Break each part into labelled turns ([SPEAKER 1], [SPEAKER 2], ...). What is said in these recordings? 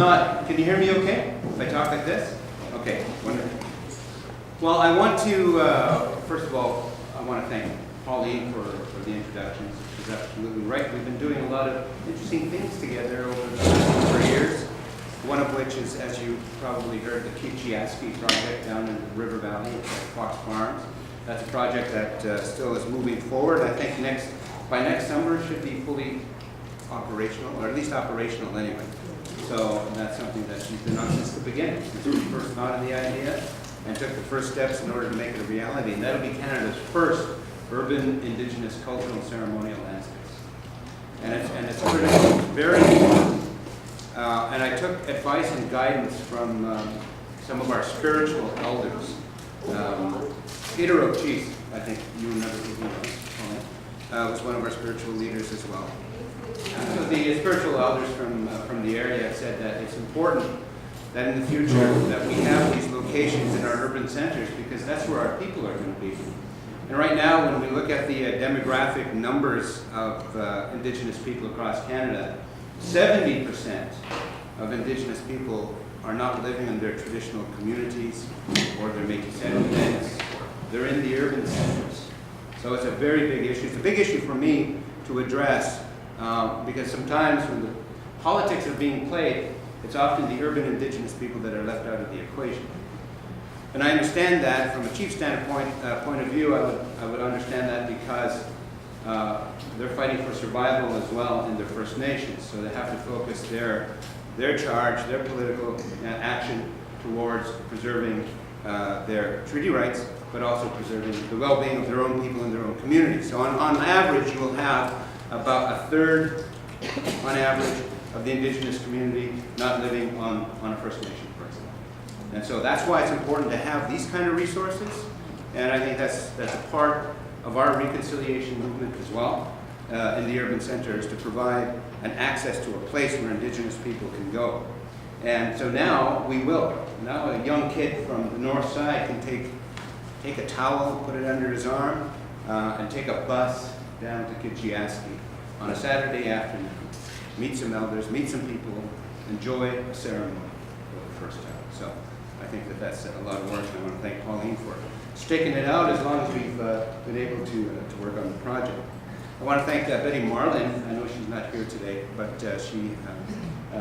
[SPEAKER 1] not, can you hear me okay? If I talk like this? Okay, wonderful. Well, I want to, first of all, I want to thank Pauline for the introductions. She's absolutely right. We've been doing a lot of interesting things together over the last number of years. One of which is, as you probably heard, the Kichiaski project down in the River Valley at Fox Farms. That's a project that still is moving forward. I think by next summer it should be fully operational, or at least operational anyway. So that's something that she's been on since the beginning, since we first thought of the idea and took the first steps in order to make it a reality. And that'll be Canada's first urban Indigenous cultural and ceremonial landscapes. And it's critical, very important. And I took advice and guidance from some of our spiritual elders. Peter O'Keefe, I think you remember who he was one of our spiritual leaders as well. So the spiritual elders from the area said that it's important that in the future that we have these locations in our urban centers because that's where our people are going to be. And right now, when we look at the demographic numbers of Indigenous people across Canada, 70% of Indigenous people are not living in their traditional communities or their Métis settlements. They're in the urban centers. So it's a very big issue. It's a big issue for me to address because sometimes when the politics are being played, it's often the urban Indigenous people that are left out of the equation. And I understand that from a chief standpoint point of view, I would understand that because they're fighting for survival as well in their First Nations. So they have to focus their charge, their political action towards preserving their treaty rights, but also preserving the well-being of their own people in their own communities. So on average, you will have about a third, on average, of the Indigenous community not living on a First Nation, for example. And so that's why it's important to have these kind of resources. And I think that's a part of our reconciliation movement as well in the urban centers to provide an access to a place where Indigenous people can go. And so now we will. Now a young kid from the north side can take a towel, put it under his arm, and take a bus down to Kichiaski on a Saturday afternoon, meet some elders, meet some people, enjoy a ceremony for the first time. So I think that's a lot of work, and I want to thank Pauline for sticking it out as long as we've been able to work on the project. I want to thank Betty Marlin. I know she's not here today, but she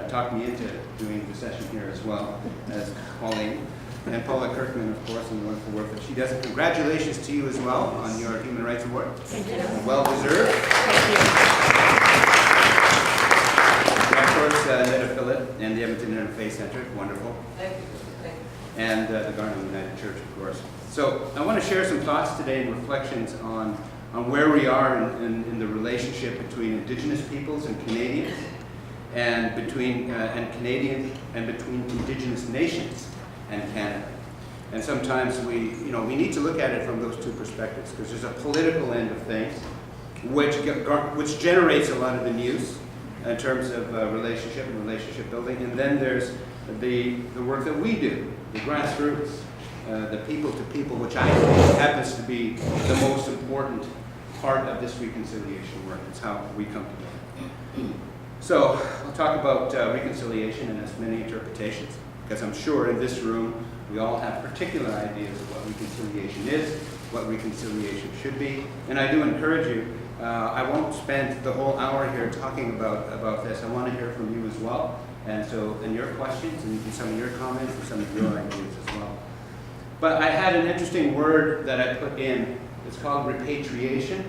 [SPEAKER 1] talked me into doing the session here as well as Pauline. And Paula Kirkman, of course, and the wonderful work that she does. And congratulations to you as well on your Human Rights Award.
[SPEAKER 2] Thank you.
[SPEAKER 1] Well deserved.
[SPEAKER 2] Thank you.
[SPEAKER 1] And of course, Netta Phillip and the Edmonton Interfaith Center, wonderful.
[SPEAKER 2] Thank you.
[SPEAKER 1] And the Cardinal United Church, of course. So I want to share some thoughts today and reflections on where we are in the relationship between Indigenous peoples and Canadians, and between Canadians and between Indigenous nations and Canada. And sometimes we need to look at it from those two perspectives because there's a political end of things which generates a lot of the news in terms of relationship and relationship building. And then there's the work that we do, the grassroots, the people to people, which I think happens to be the most important part of this reconciliation work. It's how we come together. So I'll talk about reconciliation and its many interpretations, because I'm sure in this room we all have particular ideas of what reconciliation is, what reconciliation should be, and I do encourage you. I won't spend the whole hour here talking about this. I want to hear from you as well, and your questions and some of your comments and some of your ideas as well. But I had an interesting word that I put in. It's called repatriation.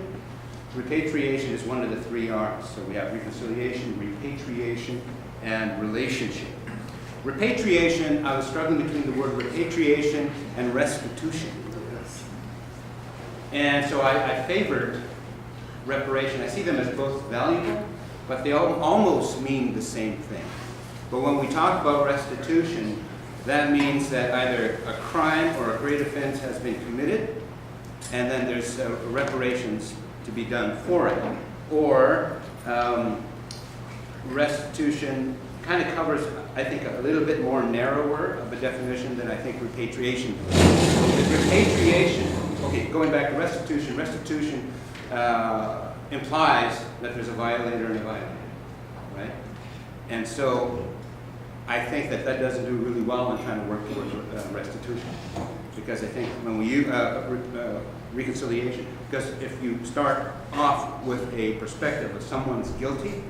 [SPEAKER 1] Repatriation is one of the three R's. So we have reconciliation, repatriation, and relationship. Repatriation, I was struggling between the word repatriation and restitution. And so I favored reparation. I see them as both valuable, but they almost mean the same thing. But when we talk about restitution, that means that either a crime or a great offense has been committed, and then there's reparations to be done for it. Or restitution kind of covers, I think, a little bit more narrower of a definition than I think repatriation does. Because repatriation, okay, going back to restitution, restitution implies that there's a violator and a violator, right? And so I think that doesn't do really well in trying to work towards restitution. Because I think when we use reconciliation, because if you start off with a perspective of someone's guilty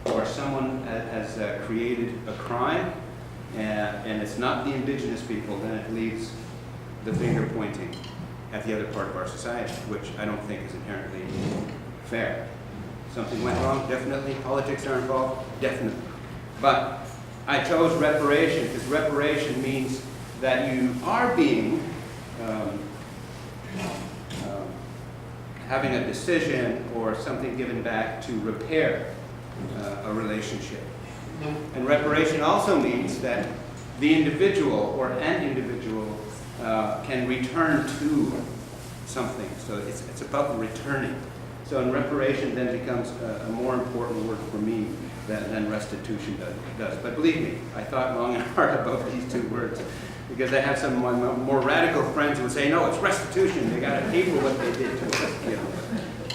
[SPEAKER 1] or someone has created a crime and it's not the Indigenous people, then it leaves the finger pointing at the other part of our society, which I don't think is inherently fair. Something went wrong, definitely. Politics are involved, definitely. But I chose reparation because reparation means that you are being having a decision or something given back to repair a relationship. And reparation also means that the individual or an individual can return to something. So it's about returning. So in reparation then becomes a more important word for me than restitution does. But believe me, I thought long and hard about these two words because I have some of my more radical friends who would say, no, it's restitution. They got to pay for what they did to us. You know.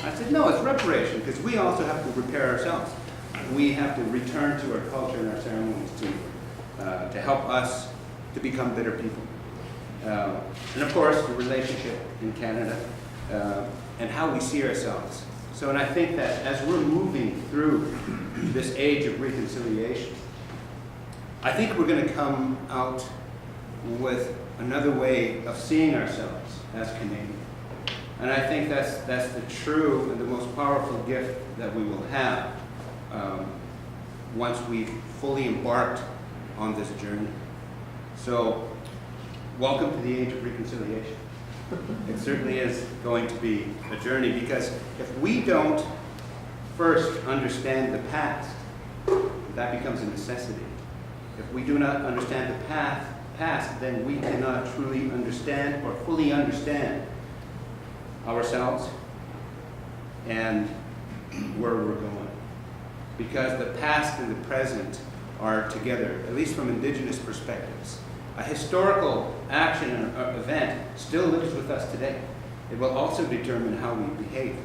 [SPEAKER 1] I said, no, it's reparation because we also have to repair ourselves. We have to return to our culture and our ceremonies to help us to become better people. And of course, the relationship in Canada and how we see ourselves. So, and I think that as we're moving through this age of reconciliation, I think we're going to come out with another way of seeing ourselves as Canadian. And I think that's the true and the most powerful gift that we will have once we've fully embarked on this journey. So, welcome to the age of reconciliation. It certainly is going to be a journey because if we don't first understand the past, that becomes a necessity. If we do not understand the past, then we cannot truly understand or fully understand ourselves and where we're going. Because the past and the present are together, at least from Indigenous perspectives. A historical action and event still lives with us today. It will also determine how we behave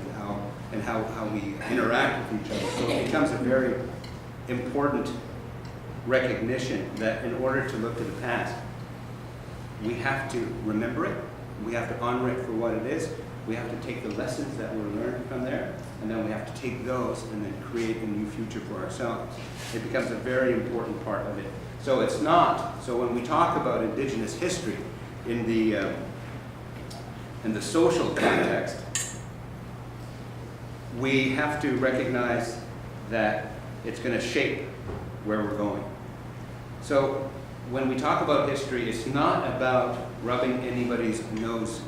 [SPEAKER 1] and how we interact with each other. So it becomes a very important recognition that in order to look to the past, we have to remember it, we have to honor it for what it is, we have to take the lessons that were learned from there, and then we have to take those and then create a new future for ourselves. It becomes a very important part of it. So it's not, so when we talk about Indigenous history in the social context, we have to recognize that it's going to shape where we're going. So when we talk about history, it's not about rubbing anybody's nose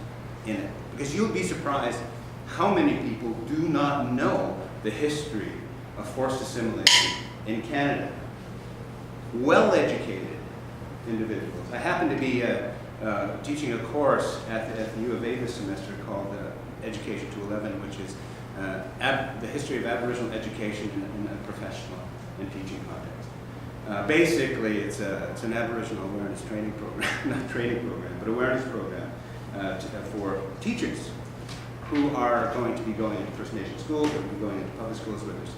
[SPEAKER 1] in it. Because you'll be surprised how many people do not know the history of forced assimilation in Canada. Well-educated individuals. I happen to be teaching a course at the U of A this semester called Education to 11, which is the history of Aboriginal education in a professional and teaching context. Basically, it's an Aboriginal awareness training program, not training program, but awareness program for teachers who are going to be going into First Nation schools, or be going into public schools where there's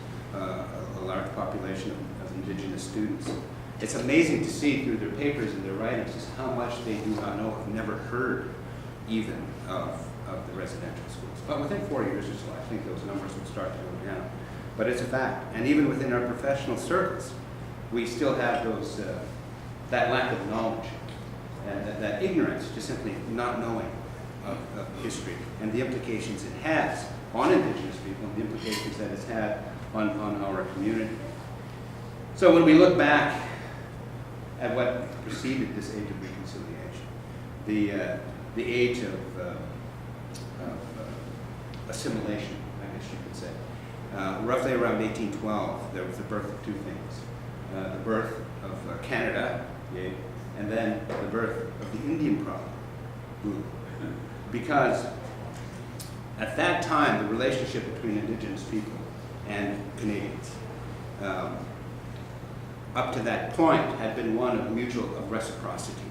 [SPEAKER 1] a large population of Indigenous students. It's amazing to see through their papers and their writings just how much they do not know, have never heard even of the residential schools. But within 4 years or so, I think those numbers will start to go down. But it's a fact. And even within our professional circles, we still have those that lack of knowledge and that ignorance, just simply not knowing of history and the implications it has on Indigenous people and the implications that it's had on our community. So when we look back at what preceded this age of reconciliation, the age of assimilation, I guess you could say. Roughly around 1812, there was the birth of two things. The birth of Canada, and then the birth of the Indian problem. Because at that time, the relationship between Indigenous people and Canadians, up to that point, had been one of of reciprocity.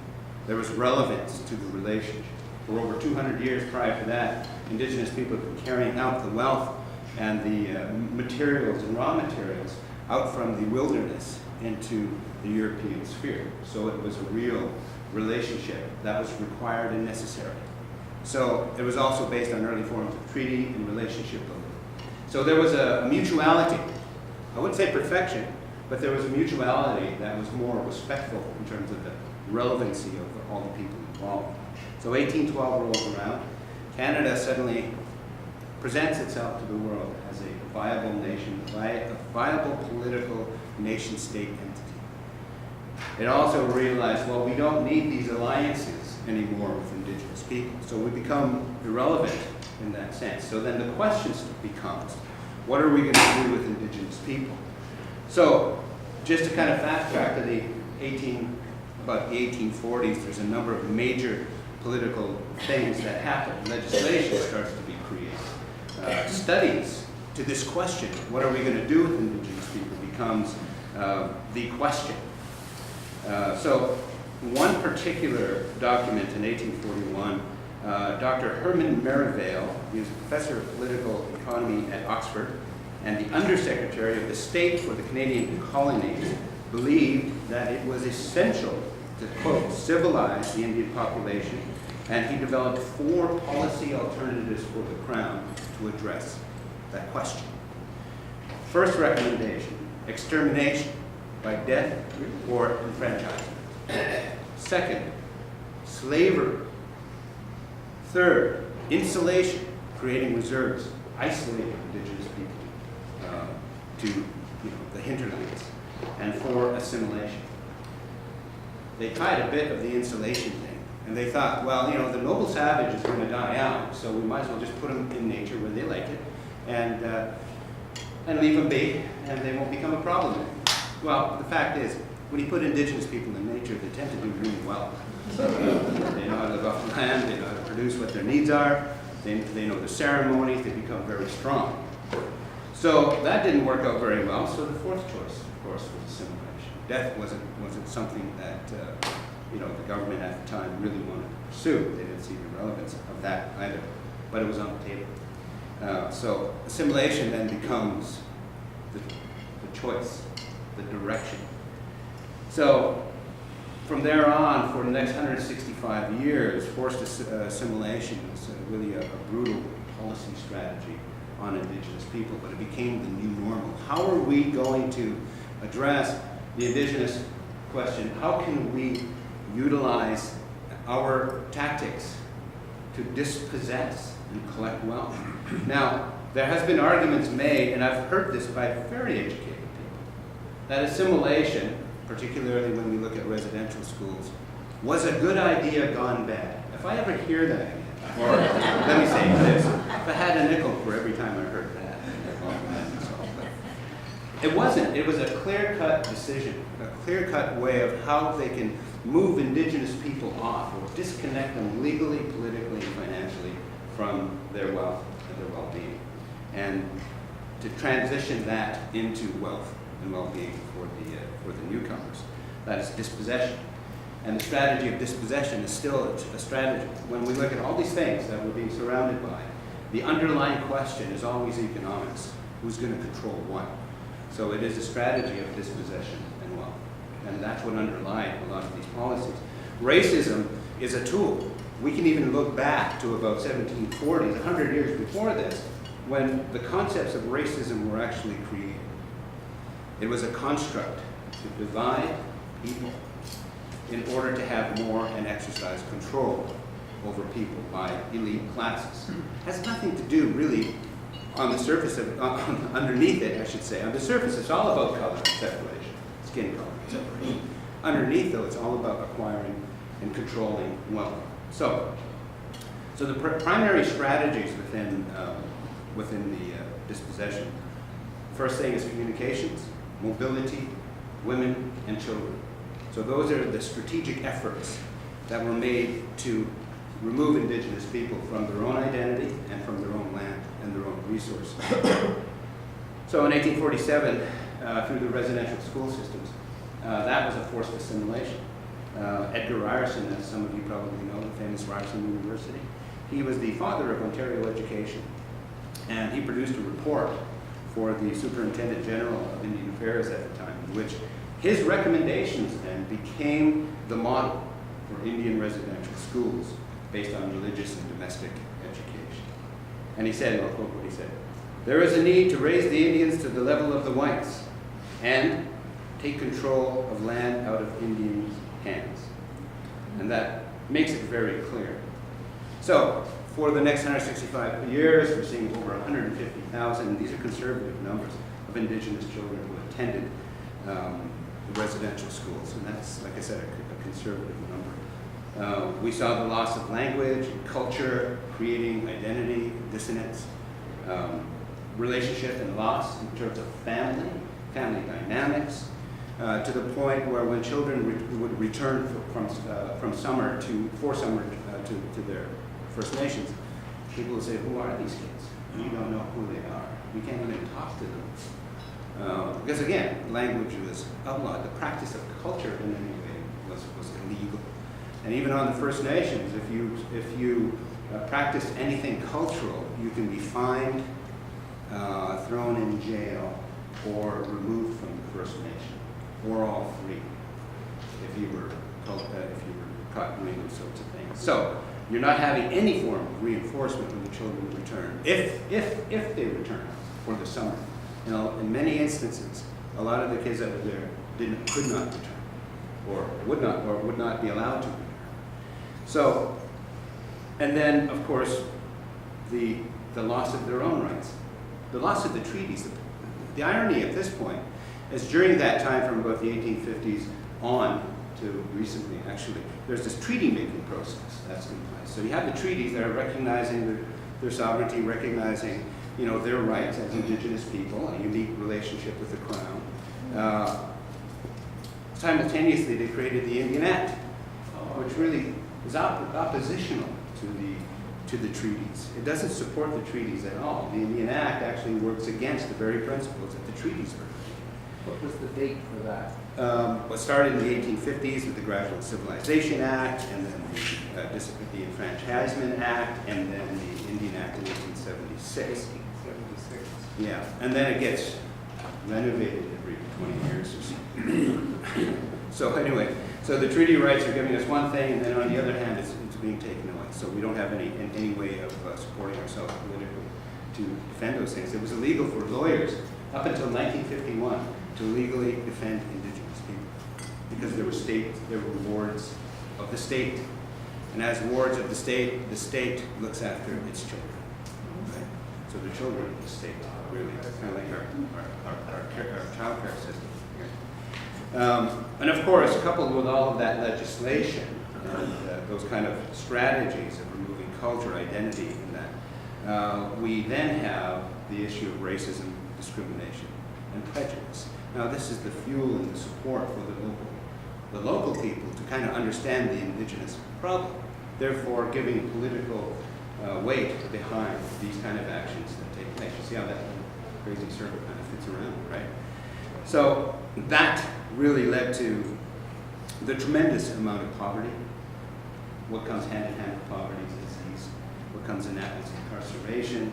[SPEAKER 1] There was relevance to the relationship. For over 200 years prior to that, Indigenous people have been carrying out the wealth and the materials and raw materials out from the wilderness into the European sphere. So it was a real relationship that was required and necessary. So it was also based on early forms of treaty and relationship building. So there was a mutuality. I wouldn't say perfection, but there was a mutuality that was more respectful in terms of the relevancy of all the people involved. So 1812 rolls around. Canada suddenly presents itself to the world as a viable nation, a viable political nation-state entity. It also realized, well, we don't need these alliances anymore with Indigenous people, so we become irrelevant in that sense. So then the question becomes, what are we going to do with Indigenous people? So just to kind of fast track to about the 1840s, there's a number of major political things that happen. Legislation starts to be created. Studies to this question, what are we going to do with Indigenous people, becomes the question. So one particular document in 1841, Dr. Herman Merivale, he was a professor of political economy at Oxford, and the undersecretary of the state for the Canadian colonies, believed that it was essential to, quote, civilize the Indian population, and he developed 4 policy alternatives for the Crown to address that question. First recommendation, extermination by death or enfranchisement. Second, slavery. Third, insulation, creating reserves, isolating Indigenous people to the hinterlands. And 4, assimilation. They tried a bit of the insulation thing, and they thought, well, the noble savage is going to die out, so we might as well just put them in nature where they like it, and leave them be, and they won't become a problem anymore. Well, the fact is, when you put Indigenous people in nature, they tend to do really well. They know how to live off the land, they know how to produce what their needs are, they know the ceremonies, they become very strong. So that didn't work out very well, so the 4th choice, of course, was assimilation. Death wasn't something that the government at the time really wanted to pursue. They didn't see the relevance of that either, but it was on the table. So assimilation then becomes the choice, the direction. So from there on, for the next 165 years, forced assimilation was really a brutal policy strategy on Indigenous people, but it became the new normal. How are we going to address the Indigenous question? How can we utilize our tactics to dispossess and collect wealth? Now, there has been arguments made, and I've heard this by very educated people, that assimilation, particularly when we look at residential schools, was a good idea gone bad. If I ever hear that again, or let me say this, if I had a nickel for every time I heard that, it wasn't. It was a clear-cut decision, a clear-cut way of how they can move Indigenous people off or disconnect them legally, politically, and financially from their wealth and their well-being, and to transition that into wealth and well-being for the newcomers. That is dispossession. And the strategy of dispossession is still a strategy. When we look at all these things that we're being surrounded by, the underlying question is always economics. Who's going to control what? So it is a strategy of dispossession and wealth. And that's what underlies a lot of these policies. Racism is a tool. We can even look back to about 1740s, 100 years before this, when the concepts of racism were actually created. It was a construct to divide people in order to have more and exercise control over people by elite classes. It has nothing to do really on the surface of, underneath it, I should say. On the surface, it's all about color separation, skin color separation. Underneath, though, it's all about acquiring and controlling wealth. So the primary strategies within the dispossession, first thing is communications, mobility, women, and children. So those are the strategic efforts that were made to remove Indigenous people from their own identity and from their own land and their own resources. So in 1847, through the residential school systems, that was a forced assimilation. Edgar Ryerson, as some of you probably know, the famous Ryerson University, he was the father of Ontario education. And he produced a report for the Superintendent General of Indian Affairs at the time, in which his recommendations then became the model for Indian residential schools based on religious and domestic education. And he said, and I'll quote what he said, "There is a need to raise the Indians to the level of the whites and take control of land out of Indians' hands." And that makes it very clear. So, for the next 165 years, we're seeing over 150,000, these are conservative numbers, of Indigenous children who attended the residential schools. And that's, like I said, a conservative number. We saw the loss of language and culture, creating identity, dissonance, relationship and loss in terms of family dynamics, to the point where when children would return for summer to their First Nations, people would say, "Who are these kids? We don't know who they are. We can't even talk to them." Because again, language was outlawed. The practice of culture in any way was illegal. And even on the First Nations, if you practiced anything cultural, you can be fined, thrown in jail, or removed from the First Nation, or all three, if you were caught doing those sorts of things. So you're not having any form of reinforcement when the children return, if they return for the summer. You know, in many instances, a lot of the kids that were there could not return, or would not be allowed to return. So, and then of course, the loss of their own rights, the loss of the treaties. The irony at this point is during that time, from about the 1850s on to recently, actually, there's this treaty-making process that's in place. So you have the treaties that are recognizing their sovereignty, recognizing, you know, their rights as Indigenous people, a unique relationship with the Crown. Simultaneously, they created the Indian Act, which really is oppositional to the treaties. It doesn't support the treaties at all. The Indian Act actually works against the very principles that the treaties are.
[SPEAKER 3] What was the date for that?
[SPEAKER 1] It started in the 1850s with the Gradual Civilization Act, and then the Enfranchisement Act, and then the Indian Act in 1876.
[SPEAKER 3] 1876.
[SPEAKER 1] Yeah, and then it gets renovated every 20 years or so. So anyway, so the treaty rights are giving us one thing, and then on the other hand, it's being taken away. So we don't have any way of supporting ourselves politically to defend those things. It was illegal for lawyers up until 1951 to legally defend Indigenous people, because there were wards of the state, and as wards of the state looks after its children. Right? So the children of the state really kind of like our child care system. And of course, coupled with all of that legislation and those kind of strategies of removing culture, identity, and that, we then have the issue of racism, discrimination, and prejudice. Now, this is the fuel and the support for the local people to kind of understand the Indigenous problem, therefore giving political weight behind these kind of actions that take place. You see how that crazy circle kind of fits around, right? So that really led to the tremendous amount of poverty. What comes hand in hand with poverty is disease. What comes in that is incarceration,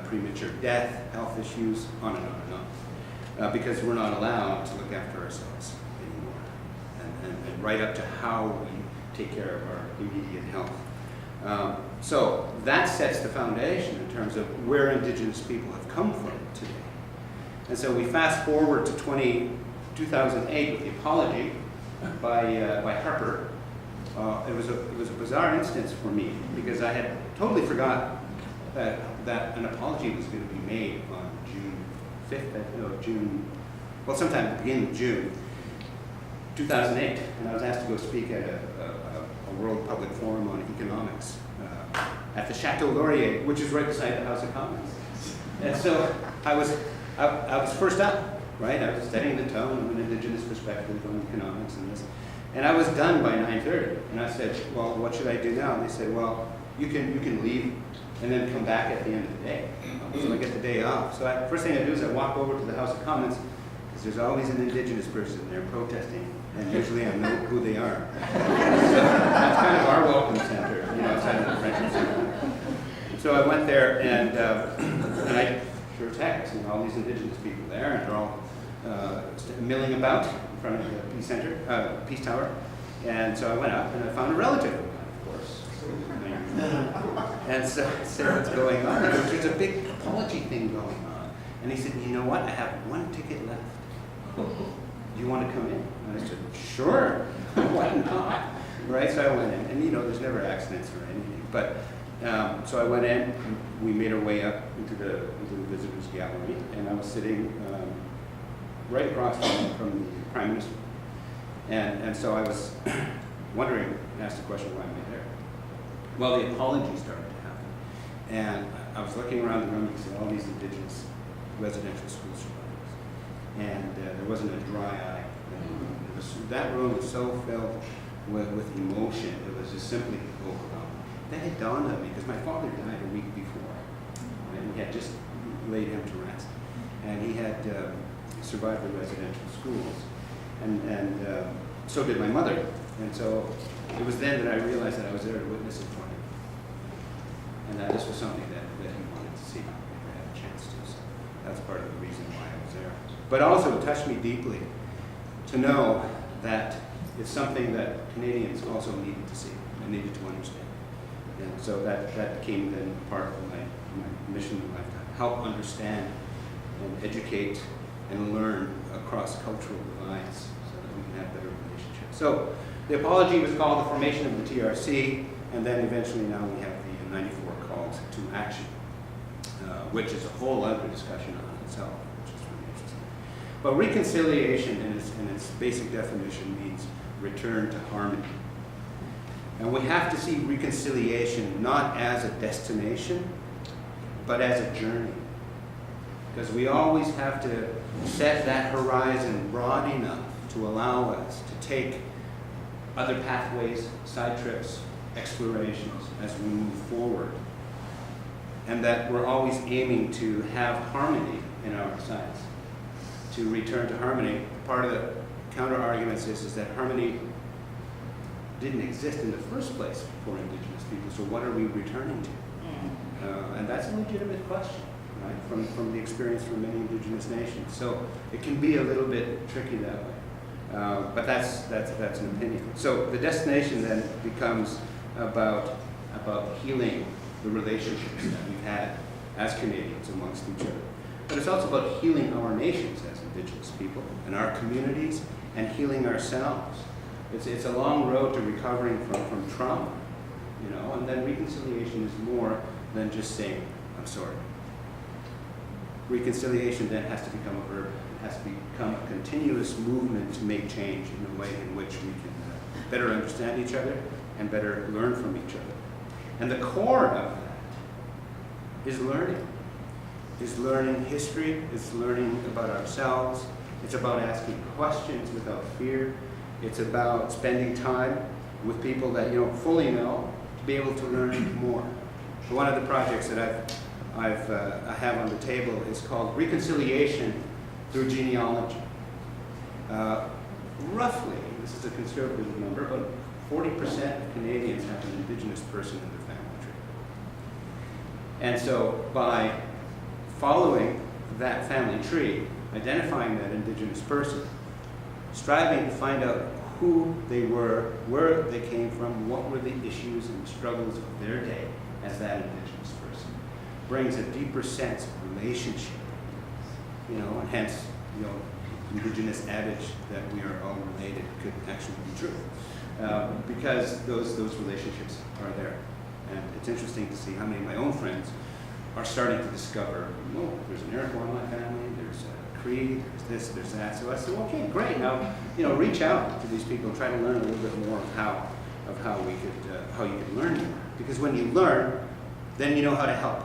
[SPEAKER 1] premature death, health issues, on and on and on. Because we're not allowed to look after ourselves anymore, and right up to how we take care of our immediate health. So that sets the foundation in terms of where Indigenous people have come from today. And so we fast forward to 2008 with the Apology by Harper. It was a bizarre instance for me, because I had totally forgot that an apology was going to be made on June 5th, sometime at the beginning of June 2008, and I was asked to go speak at a World Public Forum on Economics at the Chateau Laurier, which is right beside the House of Commons. And so I was first up, right? I was setting the tone of an Indigenous perspective on economics and this. And I was done by 9:30. And I said, well, what should I do now? And they said, well, you can leave and then come back at the end of the day. So I get the day off. So first thing I do is I walk over to the House of Commons, because there's always an Indigenous person there protesting, and usually I know who they are. So that's kind of our welcome center, outside of the French Center. So I went there, and And I, sure as heck, seen all these Indigenous people there, and they're all milling about in front of the Peace Tower. And so I went up and I found a relative of mine, of course. And so I said, what's going on? And there's a big apology thing going on. And he said, you know what? I have one ticket left. Do you want to come in? And I said, sure. Why not? Right? So I went in. And you know, there's never accidents or anything. But so I went in. We made our way up into the visitors gallery. And I was sitting right across from the Prime Minister. And so I was wondering, asked the question, why am I there? Well, the apology started to happen. And I was looking around the room and see all these Indigenous residential school survivors. And there wasn't a dry eye. That room was so filled with emotion, it was just simply overwhelming. That had dawned on me because my father died a week before. And we had just laid him to rest. And he had survived the residential schools. And so did my mother. And so it was then that I realized that I was there to witness it for him. And that this was something that he wanted to see if I had a chance to. So that's part of the reason why I was there. But also it touched me deeply to know that it's something that Canadians also needed to see and needed to understand. And so that became then part of my mission in life, to help understand and educate and learn across cultural divides so that we can have better relationships. So the apology was called the formation of the TRC, and then eventually now we have the 94 calls to action, which is a whole other discussion on itself, which is really interesting. But reconciliation in its basic definition means return to harmony. And we have to see reconciliation not as a destination, but as a journey. Because we always have to set that horizon broad enough to allow us to take other pathways, side trips, explorations as we move forward. And that we're always aiming to have harmony in our sides. To return to harmony, part of the counter arguments is that harmony didn't exist in the first place for Indigenous people, so what are we returning to? And that's a legitimate question, right, from the experience from many Indigenous nations. So it can be a little bit tricky that way. But that's an opinion. So the destination then becomes about healing the relationships that we've had as Canadians amongst each other. But it's also about healing our nations as Indigenous people and our communities and healing ourselves. It's a long road to recovering from trauma, you know, and then reconciliation is more than just saying, I'm sorry. Reconciliation then has to become a verb. It has to become a continuous movement to make change in a way in which we can better understand each other and better learn from each other. And the core of that is learning. Is learning history, is learning about ourselves. It's about asking questions without fear. It's about spending time with people that you don't fully know to be able to learn more. So one of the projects that I have on the table is called Reconciliation Through Genealogy. Roughly, this is a conservative number, but 40% of Canadians have an Indigenous person in their family tree. And so by following that family tree, identifying that Indigenous person, striving to find out who they were, where they came from, what were the issues and struggles of their day as that Indigenous person, brings a deeper sense of relationship, you know, and hence, you know, Indigenous adage that we are all related could actually be true, because those relationships are there. And it's interesting to see how many of my own friends are starting to discover, oh, there's an Iroquois in my family, there's a Cree, there's this, there's that. So I said, okay, great. Now, you know, reach out to these people, try to learn a little bit more of how you could learn more. Because when you learn, then you know how to help.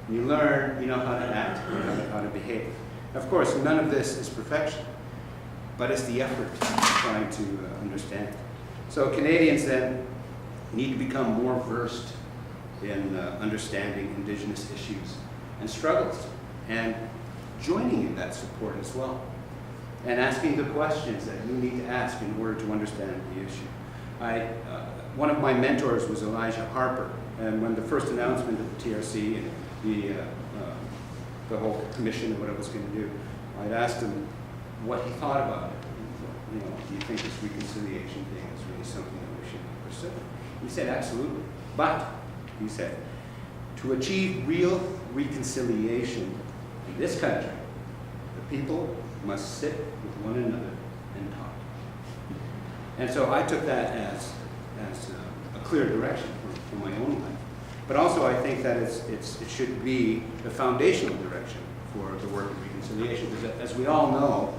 [SPEAKER 1] When you learn, you know how to act, you know how to behave. Of course, none of this is perfection, but it's the effort trying to understand it. So Canadians then need to become more versed in understanding Indigenous issues and struggles, and joining in that support as well, and asking the questions that you need to ask in order to understand the issue. One of my mentors was Elijah Harper, and when the first announcement of the TRC and the the whole commission and what it was going to do, I'd asked him what he thought about it. You know, do you think this reconciliation thing is really something that we should pursue? He said, absolutely. But, he said, to achieve real reconciliation in this country, the people must sit with one another and talk. And so I took that as a clear direction for my own life. But also I think that it should be the foundational direction for the work of reconciliation. Because as we all know,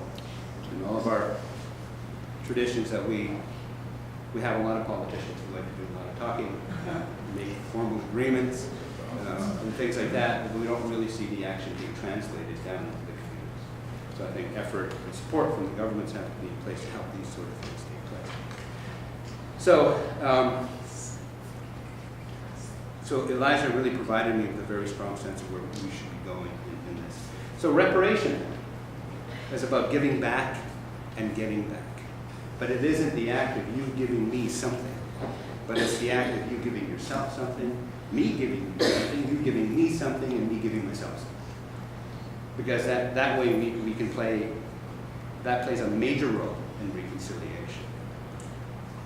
[SPEAKER 1] in all of our traditions, that we have a lot of politicians who like to do a lot of talking, make formal agreements, and things like that, but we don't really see the action being translated down into the communities. So I think effort and support from the governments have to be in place to help these sort of things take place. So Elijah really provided me with a very strong sense of where we should be going in this. So reparation is about giving back and getting back. But it isn't the act of you giving me something, but it's the act of you giving yourself something, me giving you something, you giving me something, and me giving myself something. Because that way we can play, that plays a major role in reconciliation.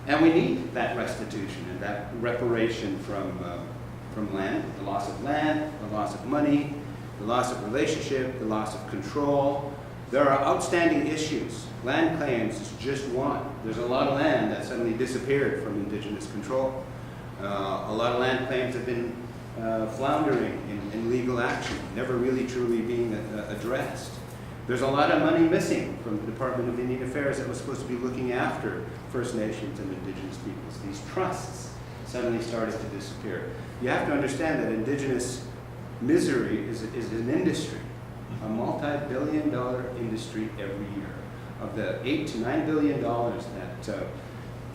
[SPEAKER 1] And we need that restitution and that reparation from land, the loss of land, the loss of money, the loss of relationship, the loss of control. There are outstanding issues. Land claims is just one. There's a lot of land that suddenly disappeared from Indigenous control. A lot of land claims have been floundering in legal action, never really truly being addressed. There's a lot of money missing from the Department of Indian Affairs that was supposed to be looking after First Nations and Indigenous peoples. These trusts suddenly started to disappear. You have to understand that Indigenous misery is an industry, a multi-billion-dollar industry every year. Of the $8 to $9 billion that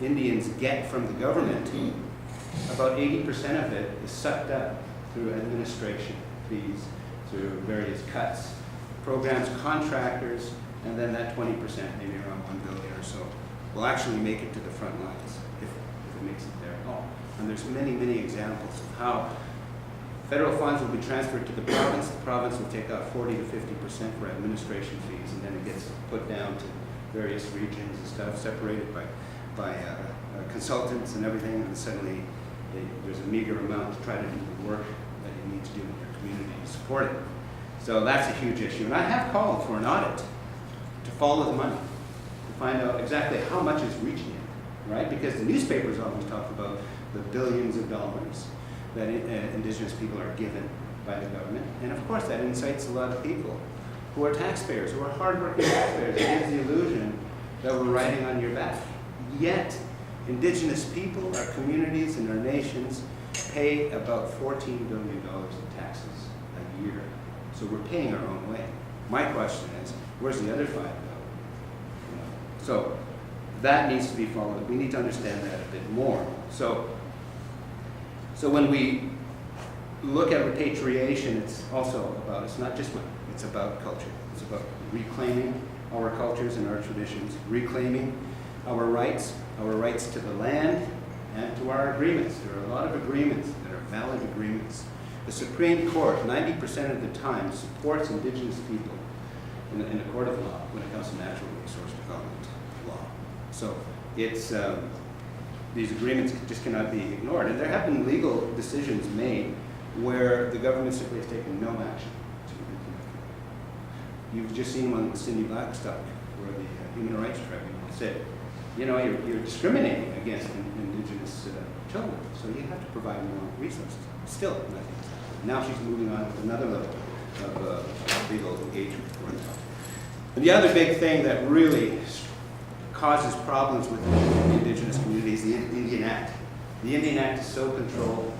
[SPEAKER 1] Indians get from the government, about 80% of it is sucked up through administration fees, through various cuts, programs, contractors, and then that 20%, maybe around $1 billion or so, will actually make it to the front lines if it makes it there at all. And there's many, many examples of how federal funds will be transferred to the province will take out 40 to 50% for administration fees, and then it gets put down to various regions and stuff, separated by consultants and everything, and suddenly there's a meager amount to try to do the work that you need to do in your community to support it. So that's a huge issue. And I have called for an audit to follow the money, to find out exactly how much is reaching it, right? Because the newspapers always talk about the billions of dollars that Indigenous people are given by the government. And of course that incites a lot of people who are taxpayers, who are hardworking taxpayers. It gives the illusion that we're riding on your back. Yet, Indigenous people, our communities, and our nations pay about $14 billion in taxes a year. So we're paying our own way. My question is, where's the other $5 billion? So that needs to be followed. We need to understand that a bit more. So when we look at repatriation, it's also about, it's not just money, it's about culture. It's about reclaiming our cultures and our traditions, reclaiming our rights to the land, and to our agreements. There are a lot of agreements that are valid agreements. The Supreme Court, 90% of the time, supports Indigenous people in the court of law when it comes to natural resource development law. So it's, these agreements just cannot be ignored. And there have been legal decisions made where the government simply has taken no action to implement them. You've just seen one with Cindy Blackstock, where the Human Rights Tribunal said, you know, you're discriminating against Indigenous children, so you have to provide more resources. Still, nothing has happened. Now she's moving on with another level of legal engagement for them. And the other big thing that really causes problems with the Indigenous communities is the Indian Act. The Indian Act is so controlled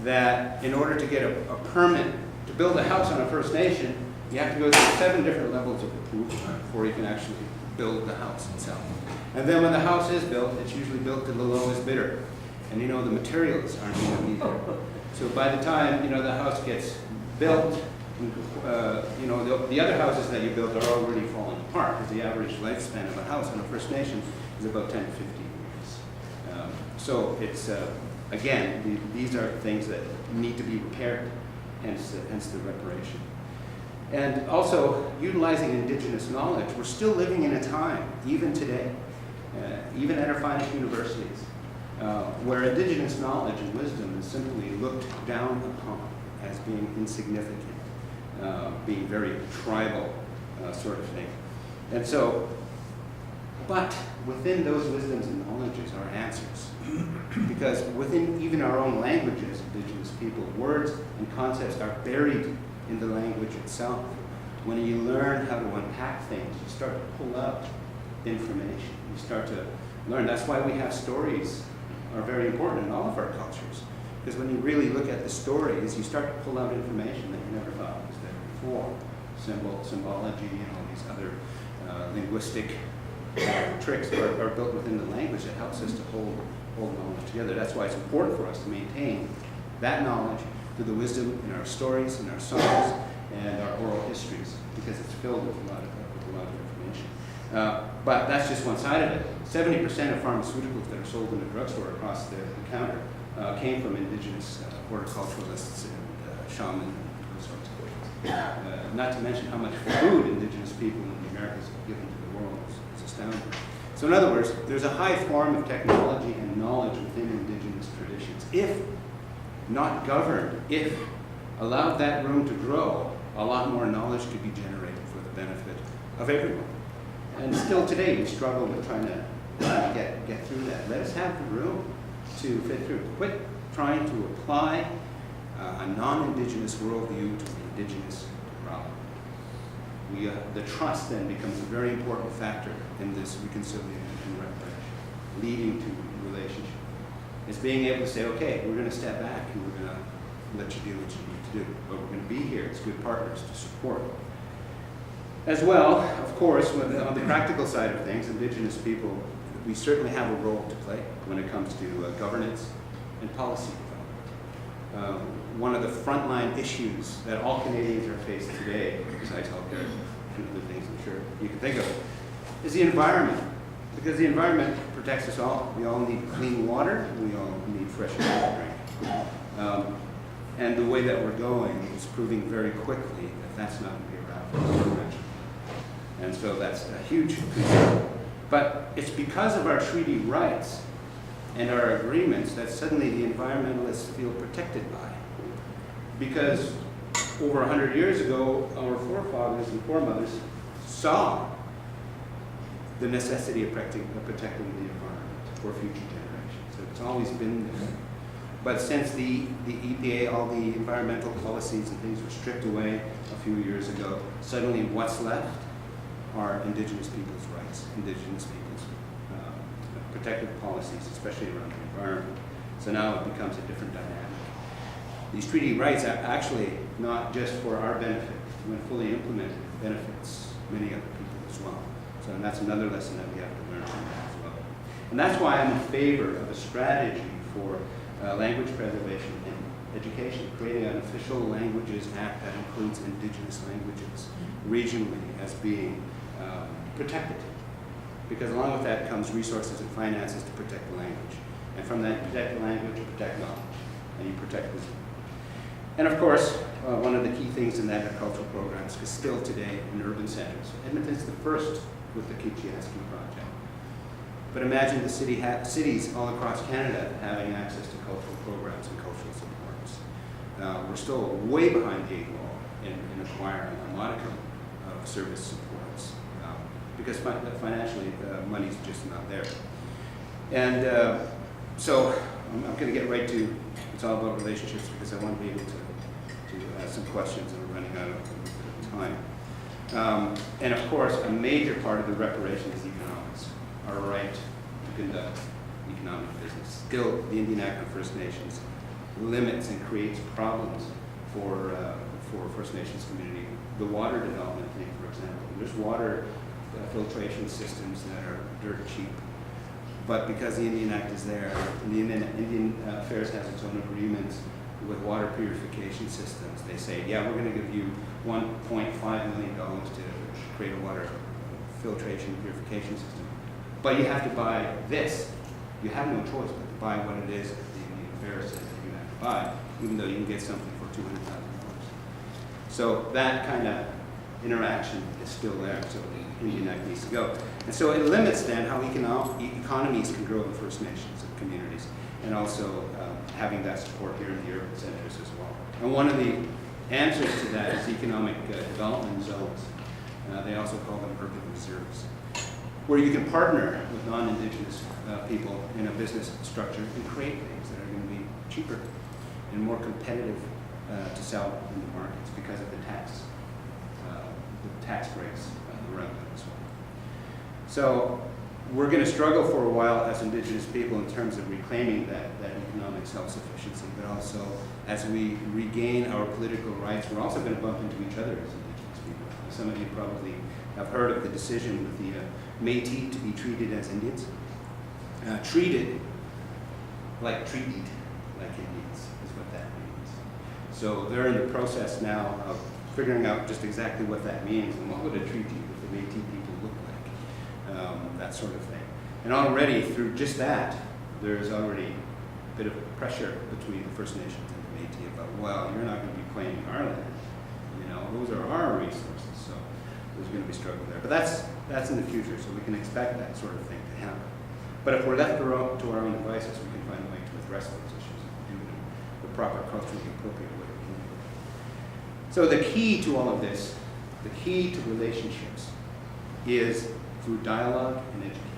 [SPEAKER 1] that in order to get a permit to build a house on a First Nation, you have to go through 7 different levels of approval before you can actually build the house itself. And then when the house is built, it's usually built to the lowest bidder. And you know, the materials aren't even either. So by the time, you know, the house gets built, you know, the other houses that you built are already falling apart, because the average lifespan of a house on a First Nation is about 10 to 15 years. So it's, again, these are things that need to be repaired, hence the reparation. And also, utilizing Indigenous knowledge, we're still living in a time, even today, even at our finest universities, where Indigenous knowledge and wisdom is simply looked down upon as being insignificant, being very tribal sort of thing. And so, but within those wisdoms and knowledges are answers. Because within even our own languages, Indigenous people, words and concepts are buried in the language itself. When you learn how to unpack things, you start to pull out information. You start to learn. That's why we have stories are very important in all of our cultures. Because when you really look at the stories, you start to pull out information that you never thought was there before. Symbology, and all these other linguistic tricks are built within the language that helps us to hold knowledge together. That's why it's important for us to maintain that knowledge through the wisdom in our stories, in our songs, and our oral histories, because it's filled with a lot of information. But that's just one side of it. 70% of pharmaceuticals that are sold in the drugstore across the counter came from Indigenous horticulturalists and shaman and those sorts of things. Not to mention how much food Indigenous people in the Americas have given to the world is astounding. So in other words, there's a high form of technology and knowledge within Indigenous traditions. If not governed, if allowed that room to grow, a lot more knowledge could be generated for the benefit of everyone. And still today, we struggle with trying to get through that. Let us have the room to fit through. Quit trying to apply a non-Indigenous worldview to the Indigenous problem. The trust then becomes a very important factor in this reconciliation and reparation, leading to relationship. It's being able to say, okay, we're going to step back and we're going to let you do what you need to do. But we're going to be here as good partners to support. As well, of course, on the practical side of things, Indigenous people, we certainly have a role to play when it comes to governance and policy development. One of the frontline issues that all Canadians are faced today, besides healthcare and other things I'm sure you can think of, is the environment. Because the environment protects us all. We all need clean water, and we all need fresh air to drink. And the way that we're going is proving very quickly that that's not going to be around for very much. And so that's a huge concern. But it's because of our treaty rights and our agreements that suddenly the environmentalists feel protected by. Because over 100 years ago, our forefathers and foremothers saw the necessity of protecting the environment for future generations. So it's always been there. But since the EPA, all the environmental policies and things were stripped away a few years ago, suddenly what's left are Indigenous people's rights, Indigenous people's protective policies, especially around the environment. So now it becomes a different dynamic. These treaty rights are actually not just for our benefit. When fully implemented, it benefits many other people as well. So that's another lesson that we have to learn from that as well. And that's why I'm in favor of a strategy for language preservation and education, creating an official languages act that includes Indigenous languages regionally as being protected. Because along with that comes resources and finances to protect the language. And from that, you protect the language, you protect knowledge, and you protect wisdom. And of course, one of the key things in the agricultural programs is still today in urban centers. Edmonton's the first with the Kichiaski project. But imagine the cities all across Canada having access to cultural programs and cultural supports. We're still way behind the 8 ball in acquiring a modicum of service supports because financially money's just not there. And so I'm going to get right to, it's all about relationships because I want to be able to ask some questions and we're running out of time. And of course, a major part of the reparation is economics, our right to conduct economic business. Still, the Indian Act of First Nations limits and creates problems for First Nations community. The water development thing, for example. There's water filtration systems that are dirt cheap. But because the Indian Act is there, and the Indian Affairs has its own agreements with water purification systems, they say, yeah, we're going to give you $1.5 million to create a water filtration purification system. But you have to buy this. You have no choice but to buy what it is that the Indian Affairs says that you have to buy, even though you can get something for $200,000. So that kind of interaction is still there, so the Indian Act needs to go. And so it limits then how economies can grow in First Nations and communities, and also having that support here in the urban centers as well. And one of the answers to that is economic development zones. They also call them urban reserves, where you can partner with non-Indigenous people in a business structure and create things that are going to be cheaper and more competitive to sell in the markets because of the tax breaks around it as well. So we're going to struggle for a while as Indigenous people in terms of reclaiming that economic self-sufficiency, but also as we regain our political rights, we're also going to bump into each other as Indigenous people. Some of you probably have heard of the decision with the Métis to be treated as Indians. Treated like treated like Indians is what that means. So they're in the process now of figuring out just exactly what that means and what would a treaty with the Métis people look like, that sort of thing. And already through just that, there's already a bit of pressure between the First Nations and the Métis about, well, you're not going to be claiming our land. Those are our resources, so there's going to be struggle there. But that's in the future, so we can expect that sort of thing to happen. But if we're left to our own devices, we can find a way to address those issues and do it in the proper culturally appropriate way. So the key to all of this, the key to relationships, is through dialogue and education.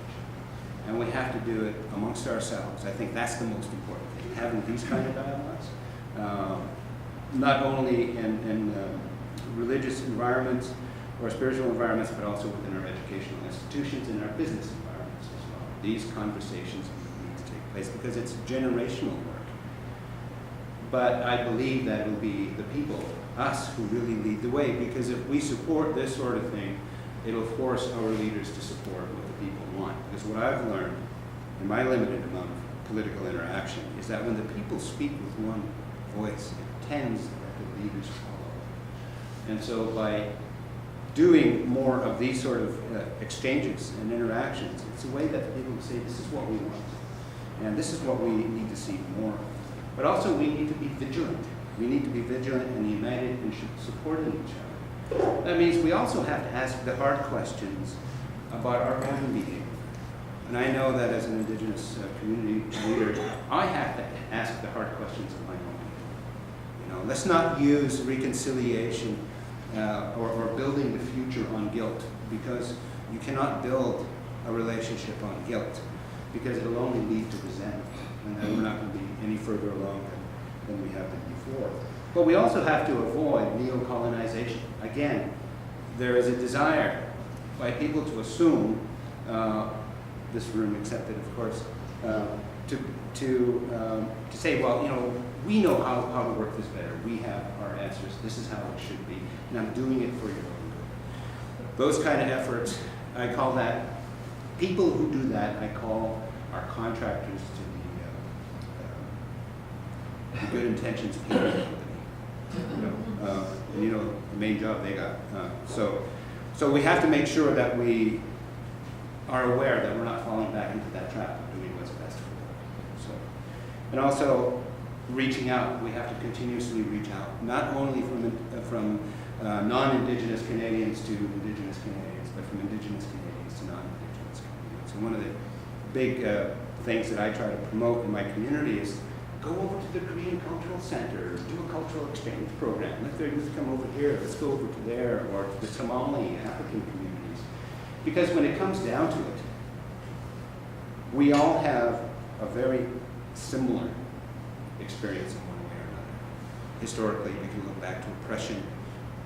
[SPEAKER 1] And we have to do it amongst ourselves. I think that's the most important thing, having these kind of dialogues, not only in religious environments or spiritual environments, but also within our educational institutions and our business environments as well. These conversations need to take place because it's generational work. But I believe that it will be the people, us, who really lead the way, because if we support this sort of thing, it'll force our leaders to support what the people want. Because what I've learned in my limited amount of political interaction is that when the people speak with one voice, it tends that the leaders follow. And so by doing more of these sort of exchanges and interactions, it's a way that people say, this is what we want, and this is what we need to see more of. But also we need to be vigilant. We need to be vigilant and united and supporting each other. That means we also have to ask the hard questions about our own behavior. And I know that as an Indigenous community leader, I have to ask the hard questions of my own behavior. Let's not use reconciliation or building the future on guilt, because you cannot build a relationship on guilt, because it'll only lead to resentment, and then we're not going to be any further along than we have been before. But we also have to avoid neo-colonization. Again, there is a desire by people to assume, this room accepted, of course, to say, well, we know how to work this better. We have our answers. This is how it should be, and I'm doing it for your own good. Those kind of efforts, I call that, people who do that, I call our contractors to the good intentions people company. The main job they got. So we have to make sure that we are aware that we're not falling back into that trap of doing what's best for them. And also reaching out. We have to continuously reach out, not only from non-Indigenous Canadians to Indigenous Canadians, but from Indigenous Canadians to non-Indigenous Canadians. And one of the big things that I try to promote in my community is go over to the Korean Cultural Center, do a cultural exchange program. Let their youth come over here, let's go over to there, or to the Somali African communities. Because when it comes down to it, we all have a very similar experience in one way or another. Historically, we can look back to oppression,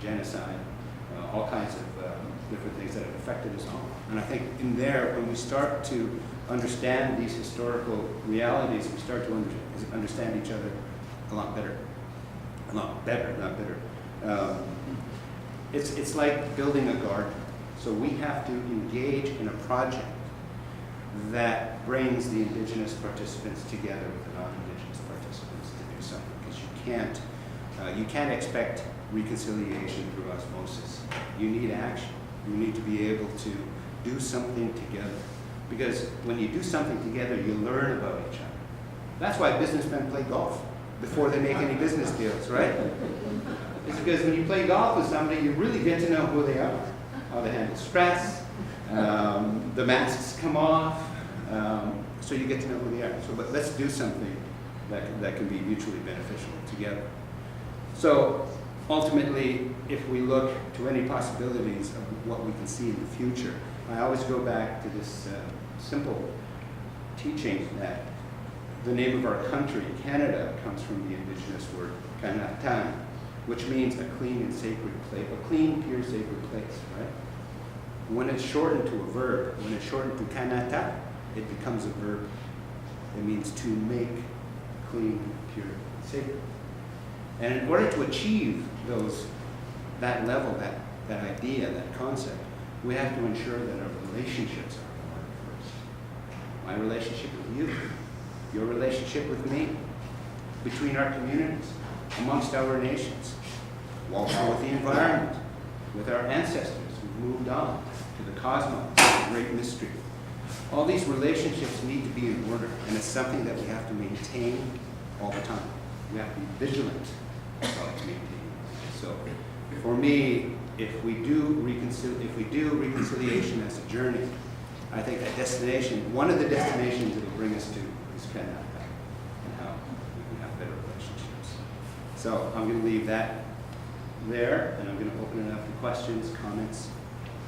[SPEAKER 1] genocide, all kinds of different things that have affected us all. And I think in there, when we start to understand these historical realities, we start to understand each other a lot better. A lot better, not bitter. It's like building a garden. So we have to engage in a project that brings the Indigenous participants together with the non-Indigenous participants to do something. Because you can't expect reconciliation through osmosis. You need action. You need to be able to do something together. Because when you do something together, you learn about each other. That's why businessmen play golf before they make any business deals, right? is because when you play golf with somebody, you really get to know who they are, how they handle stress, the masks come off, so you get to know who they are. So let's do something that can be mutually beneficial together. So ultimately, if we look to any possibilities of what we can see in the future, I always go back to this simple teaching that the name of our country, Canada, comes from the Indigenous word kanatan, which means a clean and sacred place, a clean, pure, sacred place, right? When it's shortened to a verb, when it's shortened to kanata, it becomes a verb. It means to make clean, pure, sacred. And in order to achieve that level, that idea, that concept, we have to ensure that our relationships are in order first. My relationship with you, your relationship with me, between our communities, amongst our nations, also with the environment, with our ancestors who've moved on to the cosmos, the great mystery. All these relationships need to be in order, and it's something that we have to maintain all the time. We have to be vigilant about maintaining. So, for me, if we do reconciliation as a journey, I think that destination, one of the destinations it will bring us to is Canada, and how we can have better relationships. So I'm going to leave that there, and I'm going to open it up to questions, comments,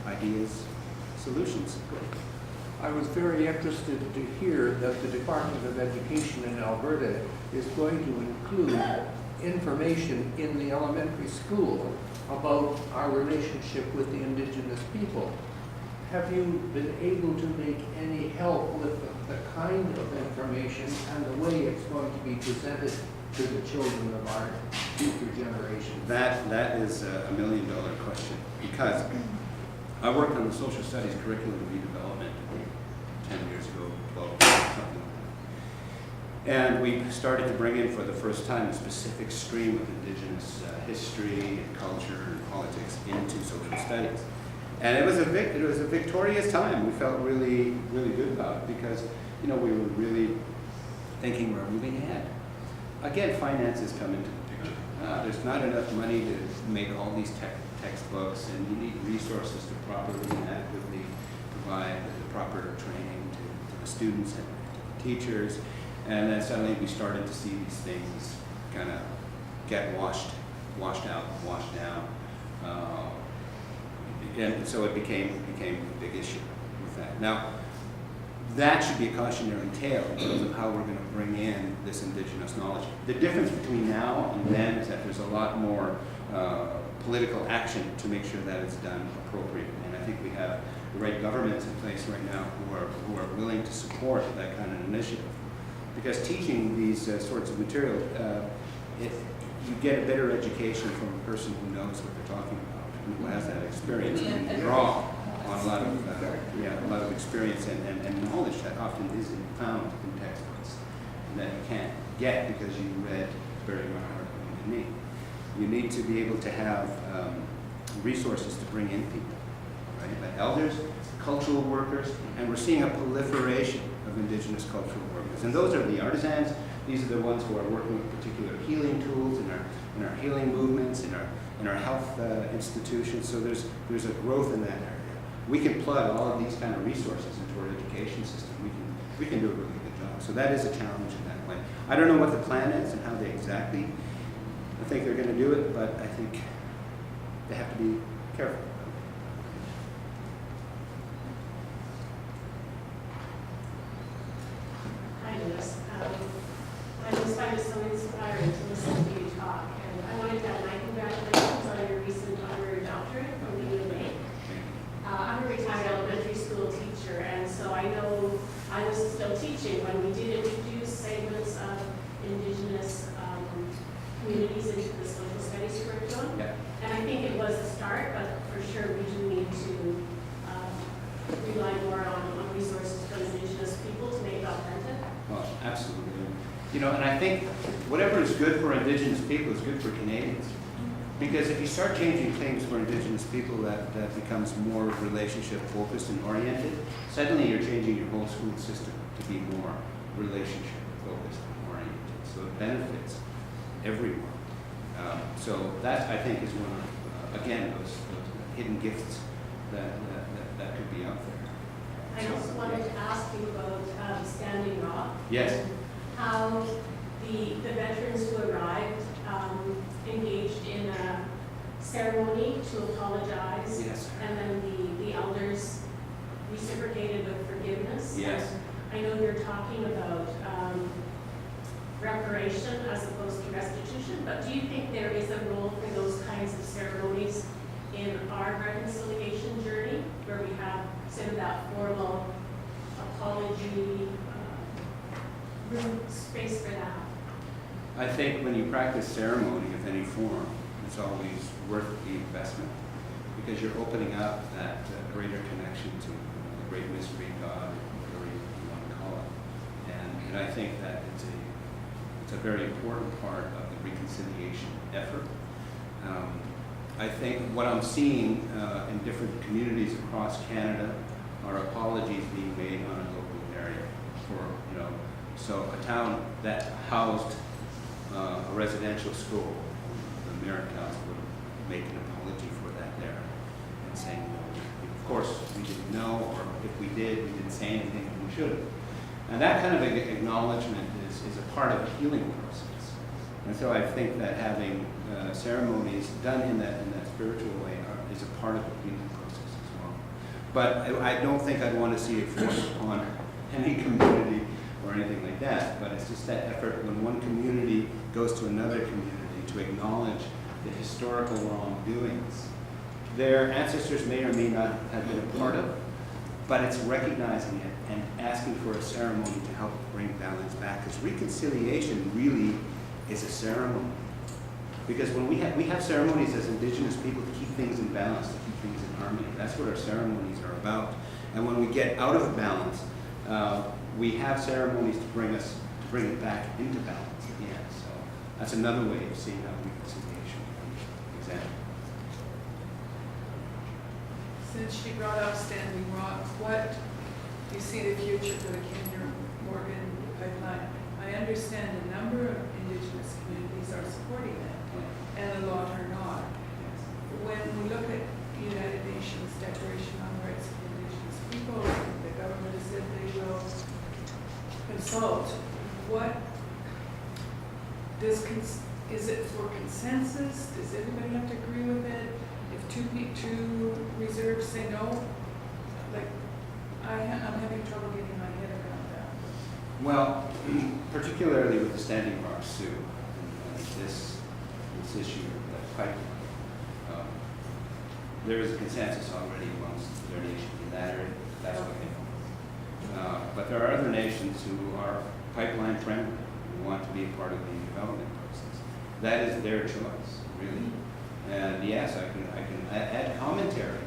[SPEAKER 1] ideas, solutions.
[SPEAKER 3] I was very interested to hear that the Department of Education in Alberta is going to include information in the elementary school about our relationship with the Indigenous people. Have you been able to make any help with the kind of information and the way it's going to be presented to the children of our future generations?
[SPEAKER 1] That is a $1 million question, because I worked on the social studies curriculum redevelopment 10 years ago, 12 years, something like that. And we started to bring in for the first time a specific stream of Indigenous history and culture and politics into social studies. And it was a victorious time. We felt really, really good about it because, we were really thinking we're moving ahead. Again, finances come into the picture. There's not enough money to make all these textbooks, and you need resources to properly and adequately provide the proper training to the students and to the teachers. And then suddenly we started to see these things kind of get washed out, washed down. And so it became a big issue with that. Now, that should be a cautionary tale in terms of how we're going to bring in this Indigenous knowledge. The difference between now and then is that there's a lot more political action to make sure that it's done appropriately. And I think we have the right governments in place right now who are willing to support that kind of initiative. Because teaching these sorts of material, you get a better education from a person who knows what they're talking about, and who has that experience, and can draw on a lot of experience and knowledge that often isn't found in textbooks, and that you can't get because you read very much harder than me. You need to be able to have resources to bring in people, right? Like elders, cultural workers, and we're seeing a proliferation of Indigenous cultural workers. And those are the artisans. These are the ones who are working with particular healing tools in our healing movements, in our health institutions. So there's a growth in that area. We can plug all of these kind of resources into our education system. We can do a really good job. So that is a challenge in that way. I don't know what the plan is and how they exactly I think they're going to do it, but I think they have to be careful.
[SPEAKER 4] Hi, Dennis. I just find it so inspiring to listen to you talk, and I wanted to add my congratulations on your recent honorary doctorate from the UMA. I'm a retired elementary school teacher, and so I know I was still teaching when we did introduce segments of Indigenous communities into the social studies curriculum.
[SPEAKER 1] Yeah.
[SPEAKER 4] And I think it was a start, but for sure we do need to rely more on resources from Indigenous people to make it authentic.
[SPEAKER 1] Well, absolutely. And I think whatever is good for Indigenous people is good for Canadians. Because if you start changing things for Indigenous people that becomes more relationship focused and oriented, suddenly you're changing your whole school system to be more relationship focused and oriented. So it benefits everyone. So that, I think, is one of, again, those hidden gifts that could be out there.
[SPEAKER 4] I also wanted to ask you about Standing Rock.
[SPEAKER 1] Yes.
[SPEAKER 4] And how the veterans who arrived engaged in a ceremony to apologize.
[SPEAKER 1] Yes.
[SPEAKER 4] And then the elders reciprocated with forgiveness.
[SPEAKER 1] Yes.
[SPEAKER 4] And I know you're talking about reparation as opposed to restitution, but do you think there is a role for those kinds of ceremonies in our reconciliation journey, where we have sort of that formal apology, room, space for that?
[SPEAKER 1] I think when you practice ceremony of any form, it's always worth the investment, because you're opening up that greater connection to the great mystery God, or whatever you want to call it. And I think that it's a very important part of the reconciliation effort. I think what I'm seeing in different communities across Canada are apologies being made on a local area for, so a town that housed a residential school, the Mayor and Council would make an apology for that there and saying, of course, we didn't know, or if we did, we didn't say anything, and we should have. And that kind of acknowledgement is a part of the healing process. And so I think that having ceremonies done in that spiritual way is a part of the healing process as well. But I don't think I'd want to see it forced upon any community or anything like that. But it's just that effort when one community goes to another community to acknowledge the historical wrongdoings their ancestors may or may not have been a part of, but it's recognizing it and asking for a ceremony to help bring balance back. Because reconciliation really is a ceremony. Because when we have ceremonies as Indigenous people to keep things in balance, to keep things in harmony. That's what our ceremonies are about. And when we get out of balance, we have ceremonies to bring it back into balance again. So that's another way of seeing how reconciliation comes example.
[SPEAKER 2] Since she brought up Standing Rock, what do you see the future for the Kinder Morgan pipeline? I understand a number of Indigenous communities are supporting it, and a lot are not. When we look at the United Nations Declaration on the Rights of Indigenous People, the government has said they will consult. Is it for consensus? Does everybody have to agree with it? If two reserves say no, I'm having trouble getting my head around that.
[SPEAKER 1] Well, particularly with the Standing Rock Sioux and this issue of that pipeline, there is a consensus already amongst their nation in that area. That's what they want. But there are other nations who are pipeline friendly, who want to be a part of the development process. That is their choice, really. And yes, I can add commentary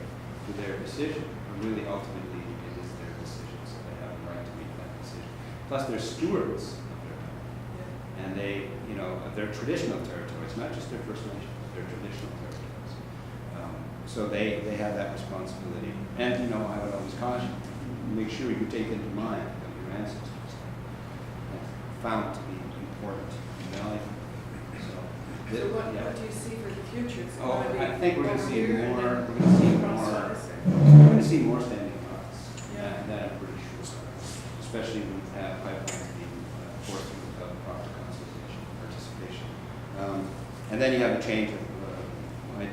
[SPEAKER 1] to their decision, but really ultimately it is their decision, so they have the right to make that decision. Plus they're stewards of their land. And they, of their traditional territories, not just their First Nation, but their traditional territories. So they have that responsibility. And, I would always caution, make sure you take into mind what your ancestors have found to be important and valuable.
[SPEAKER 2] So what do you see for the future?
[SPEAKER 1] I think we're going to see more. We're going to see more standing rocks.
[SPEAKER 2] Yeah.
[SPEAKER 1] That I'm pretty sure, especially when we have pipelines being forced without proper consultation and participation. And then you have a change of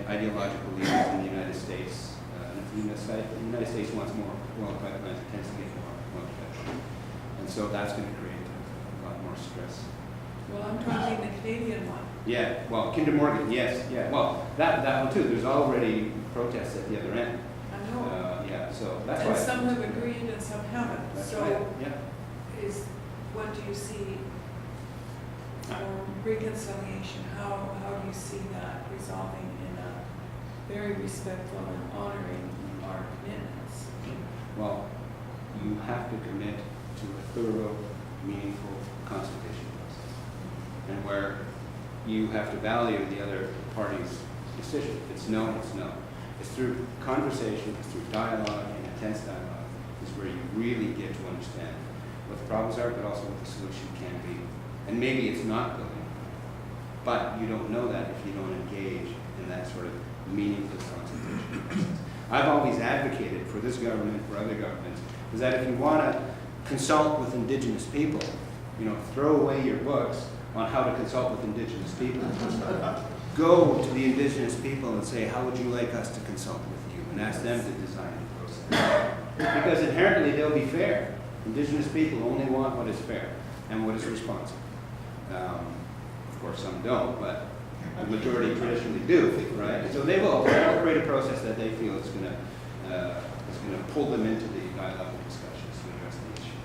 [SPEAKER 1] ideological leaders in the United States. The United States wants more oil pipelines. It tends to get more pipeline, and so that's going to create a lot more stress.
[SPEAKER 2] Well, I'm talking the Canadian one.
[SPEAKER 1] Yeah, well, Kinder Morgan, yes, yeah. Well, that one too. There's already protests at the other end.
[SPEAKER 2] I know.
[SPEAKER 1] Yeah, so that's
[SPEAKER 2] And
[SPEAKER 1] why.
[SPEAKER 2] some have agreed and some haven't.
[SPEAKER 1] That's
[SPEAKER 2] So
[SPEAKER 1] right. Yeah.
[SPEAKER 2] what do you see for reconciliation? How do you see that resolving in a very respectful and honoring our commitments?
[SPEAKER 1] Well, you have to commit to a thorough, meaningful consultation process, and where you have to value the other party's decision. If it's no, it's no. It's through conversation, it's through dialogue, and intense dialogue is where you really get to understand what the problems are, but also what the solution can be. And maybe it's not building, But you don't know that if you don't engage in that sort of meaningful consultation process. I've always advocated for this government, for other governments, is that if you want to consult with Indigenous people, throw away your books on how to consult with Indigenous people. Go to the Indigenous people and say, how would you like us to consult with you? And ask them to design the process. Because inherently they'll be fair. Indigenous people only want what is fair and what is responsive. Of course, some don't, but the majority traditionally do, right? And so they will create a process that they feel is going to pull them into the dialogue and discussions to address the issue.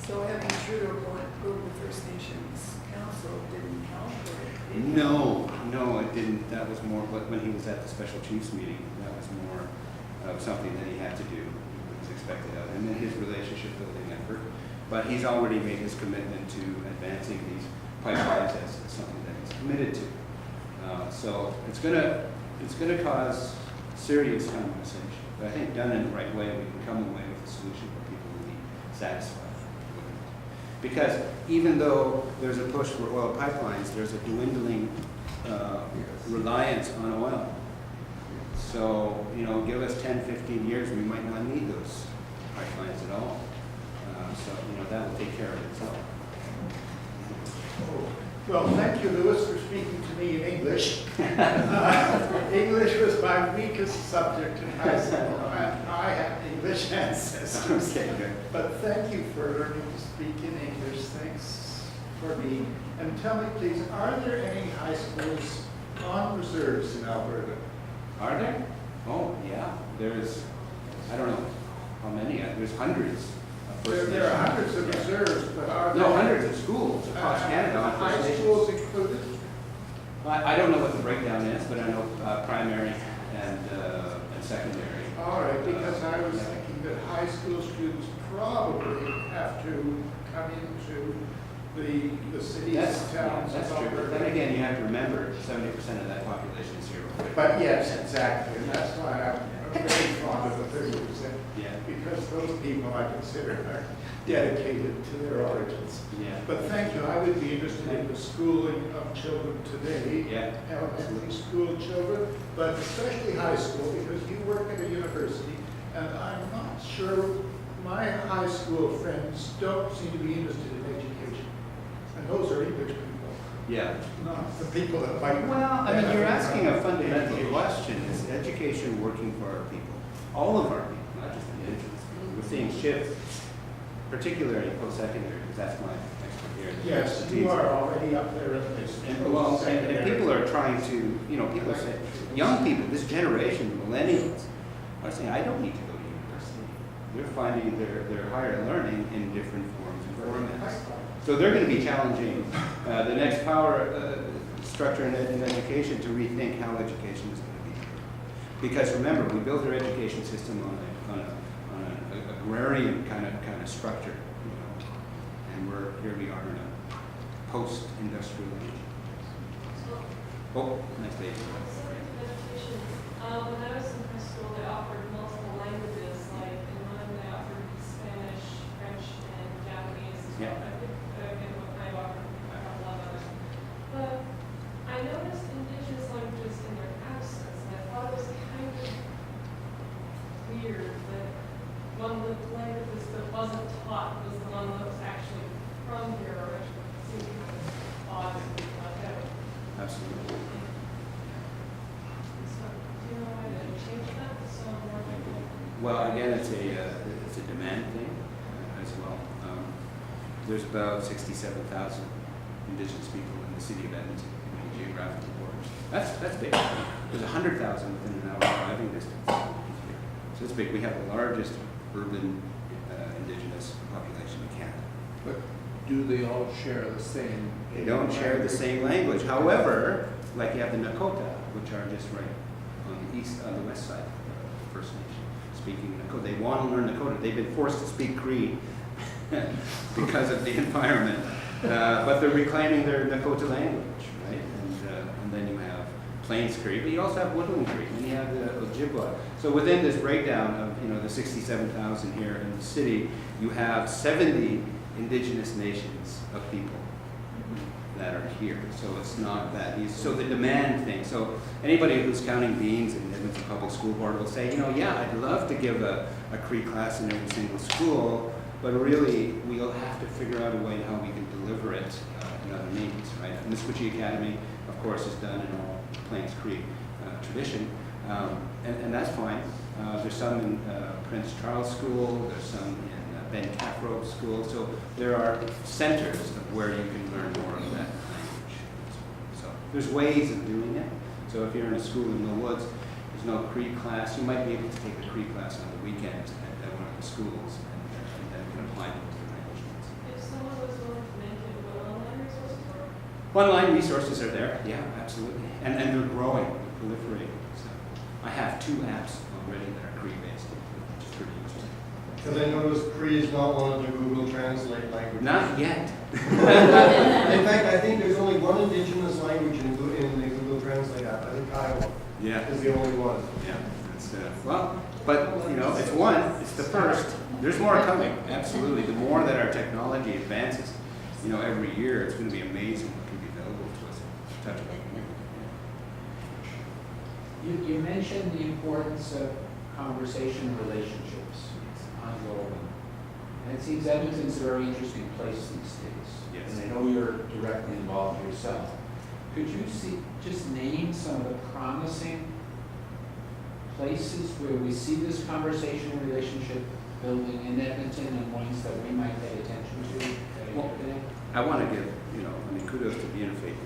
[SPEAKER 2] So having Trudeau go to the First Nations Council didn't help, or it did?
[SPEAKER 1] No, it didn't. That was more when he was at the Special Chiefs meeting. That was more of something that he had to do. He was expected of, and then his relationship building effort. But he's already made his commitment to advancing these pipelines as something that he's committed to. So it's gonna cause serious conversation. But I think done in the right way, we can come away with a solution where people will be satisfied with it. Because even though there's a push for oil pipelines, there's a dwindling reliance on oil. So, give us 10, 15 years, we might not need those pipelines at all. So, that will take care of itself.
[SPEAKER 5] Well, thank you, Louis, for speaking to me in English. English was my weakest subject in high school, and I have English ancestors.
[SPEAKER 1] Okay, good.
[SPEAKER 5] But thank you for learning to speak in English. Thanks for me. And tell me, please, are there any high schools on reserves in Alberta?
[SPEAKER 1] Are there? Oh, yeah. There's, I don't know how many. There's hundreds.
[SPEAKER 5] There are hundreds of reserves, but are there...
[SPEAKER 1] No, hundreds of schools across Canada. On First
[SPEAKER 5] High
[SPEAKER 1] Nations.
[SPEAKER 5] schools included?
[SPEAKER 1] I don't know what the breakdown is, but I know primary and secondary.
[SPEAKER 5] All right, because I was thinking that high school students probably have to come into the cities and towns.
[SPEAKER 1] That's
[SPEAKER 5] of
[SPEAKER 1] true.
[SPEAKER 5] Alberta.
[SPEAKER 1] But then again, you have to remember 70% of that population is here.
[SPEAKER 5] But yes, exactly, and that's why I'm very fond of the 30%,
[SPEAKER 1] Yeah.
[SPEAKER 5] because those people I consider are dedicated to their origins.
[SPEAKER 1] Yeah.
[SPEAKER 5] But thank you, I would be interested in the schooling of children today.
[SPEAKER 1] Yeah.
[SPEAKER 5] Elementary school children, but especially high school, because you work at a university, and I'm not sure my high school friends don't seem to be interested in education. And those are English people,
[SPEAKER 1] Yeah.
[SPEAKER 5] not the people that might.
[SPEAKER 1] Well, I mean, you're asking a fundamental question. Is education working for our people? All of our people, not just Indigenous people. We're seeing shifts, particularly post-secondary, because that's my expertise.
[SPEAKER 5] Yes, you are already up there at this.
[SPEAKER 1] And people are trying to, people say, young people, this generation, millennials, are saying, I don't need to go to university. They're finding their higher learning in different forms and formats. So they're going to be challenging the next power structure in education to rethink how education is going to be. Because remember, we built our education system on an agrarian kind of structure, and here we are in a post-industrial age. Oh, nice day.
[SPEAKER 6] Education. When I was in high school, they offered multiple languages. Like in one, they offered Spanish, French, and Japanese.
[SPEAKER 1] Yeah.
[SPEAKER 6] I think what kind of offered a couple of others. But I noticed Indigenous languages in their absence, and I thought it was kind of weird that one of the languages that wasn't taught was the one that was actually from here originally. It seemed kind of odd to me, like that.
[SPEAKER 1] Absolutely. Well, again, it's a demand thing as well. There's about 67,000 Indigenous people in the city of Edmonton, in the geographical borders. That's big. There's 100,000 within an hour driving distance here. So it's big. We have the largest urban Indigenous population in Canada.
[SPEAKER 3] But do they all share the same?
[SPEAKER 1] They don't share the same language. However, like you have the Nakota, which are just right on the west side of the First Nation, speaking Nakota. They want to learn Nakota. They've been forced to speak Cree because of the environment, but they're reclaiming their Nakota language, right? And then you have Plains Cree, but you also have Woodland Cree, and you have the Ojibwa. So within this breakdown of the 67,000 here in the city, you have 70 Indigenous nations of people that are here. So it's not that easy. So the demand thing. So anybody who's counting beans in Edmonton Public School Board will say, you know, yeah, I'd love to give a Cree class in every single school, but really we'll have to figure out a way how we can deliver it in other means, right? Nisqually Academy, of course, is done in all Plains Cree tradition, and that's fine. There's some in Prince Charles School, there's some in Ben Caffro School, so there are centers of where you can learn more of that language. So there's ways of doing it. So if you're in a school in the woods, there's no Cree class, you might be able to take a Cree class on the weekends at one of the schools and then you can apply those to language needs.
[SPEAKER 6] If someone was willing to make it, what online resources for?
[SPEAKER 1] Online resources are there, yeah, absolutely. And they're growing, they're proliferating. So I have 2 apps already that are Cree-based, which is pretty interesting.
[SPEAKER 7] Because I noticed Cree is not one of the Google Translate languages.
[SPEAKER 1] Not yet.
[SPEAKER 7] In fact, I think there's only one Indigenous language in the Google Translate app. I think Iowa
[SPEAKER 1] Yeah.
[SPEAKER 7] is the only one.
[SPEAKER 1] Yeah, it's, well, but, you know, it's one, it's the first. There's more coming, absolutely. The more that our technology advances, you know, every year, it's going to be amazing what can be available to us. Touch it.
[SPEAKER 3] You mentioned the importance of conversation relationships ongoing. And it seems Edmonton's a very interesting place these days.
[SPEAKER 1] Yes.
[SPEAKER 3] And I know you're directly involved yourself. Could you just name some of the promising places where we see this conversation and relationship building in Edmonton and ones that we might pay attention to?
[SPEAKER 1] Well, I want to give, you know, I mean, kudos to the Interfaith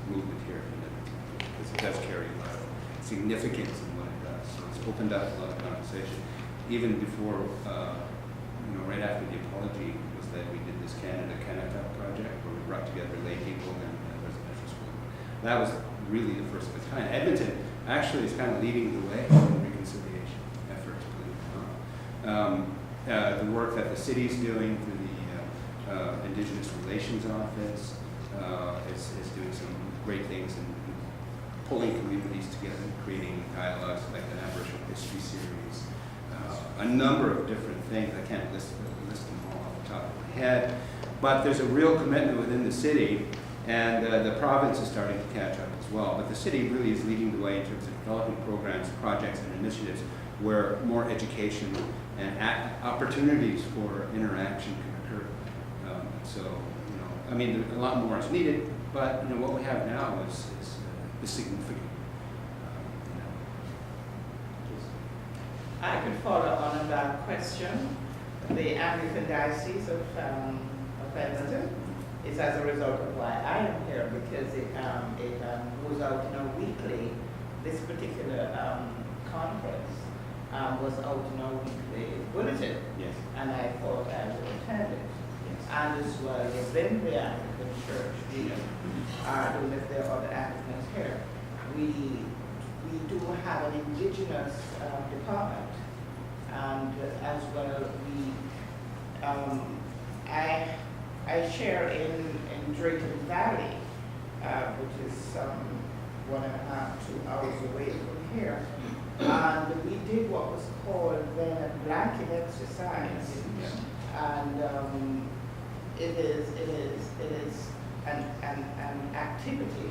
[SPEAKER 1] movement here in Edmonton, because it does carry a lot of significance in what it does. So it's opened up a lot of conversation. Even before, you know, right after the apology was that we did this Canada project where we brought together lay people and residential school. That was really the first of its kind. Edmonton actually is kind of leading the way in reconciliation efforts, believe it or not. The work that the city's doing through the Indigenous Relations Office is doing some great things and pulling communities together, creating dialogues like the Aboriginal History Series, a number of different things. I can't list them all off the top of my head, but there's a real commitment within the city, and the province is starting to catch up as well. But the city really is leading the way in terms of developing programs, projects, and initiatives where more education and opportunities for interaction can occur. So, you know, I mean, a lot more is needed, but you know what we have now is significant.
[SPEAKER 8] I could follow on that question. The Anglican Diocese of Edmonton is as a result of why I am here, because it goes out weekly. This particular conference was out in a weekly bulletin,
[SPEAKER 1] Yes.
[SPEAKER 8] and I thought I would attend it.
[SPEAKER 1] Yes.
[SPEAKER 8] And as well within the Anglican Church, I don't know if there are other Anglicans here, we do have an Indigenous department, and as well I share in Drayton Valley, which is some 1.5 to 2 hours away from here, and we did what was called then a blanket exercise, and it is an activity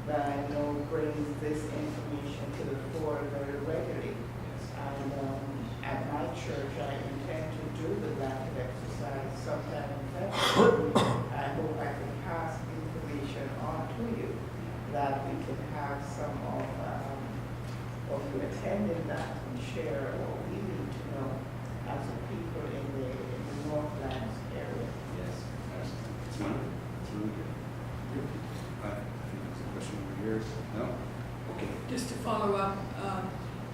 [SPEAKER 8] that I know brings this information to the fore very regularly. And at my church, I intend to do the blanket exercise sometime in February. I hope I can pass information on to you that we can have some of you attending that and share what we need to know as a people in the Northlands area.
[SPEAKER 1] Yes. It's wonderful. It's really good. I think there's a question over here. No? Okay.
[SPEAKER 2] Just to follow up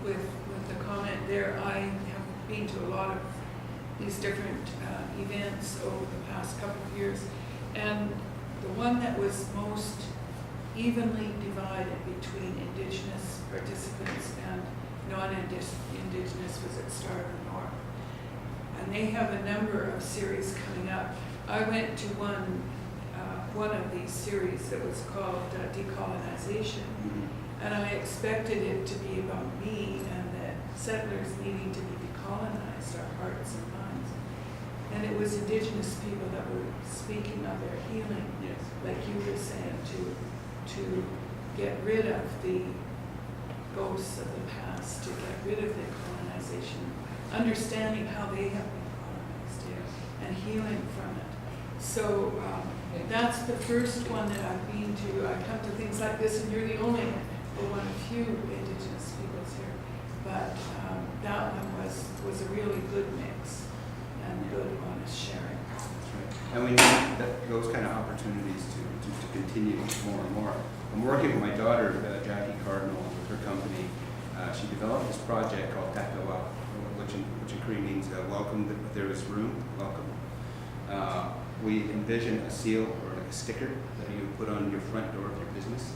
[SPEAKER 2] with the comment there, I have been to a lot of these different events over the past couple of years, and the one that was most evenly divided between Indigenous participants and non-Indigenous was at Star of the North. And they have a number of series coming up. I went to one of these series that was called Decolonization, and I expected it to be about me and that settlers needing to be decolonized, our hearts and minds. And it was Indigenous people that were speaking of their healing,
[SPEAKER 1] Yes.
[SPEAKER 2] like you were saying, to get rid of the ghosts of the past, to get rid of the colonization, understanding how they have been colonized, and healing from it. So that's the first one that I've been to. I come to things like this, and you're the only one of few Indigenous peoples here. But that one was a really good mix and good, honest sharing.
[SPEAKER 1] That's right. And we need those kind of opportunities to continue more and more. I'm working with my daughter, Jackie Cardinal, with her company. She developed this project called Takawa, which in Cree means welcome, there is room, welcome. We envision a seal or like a sticker that you put on your front door of your business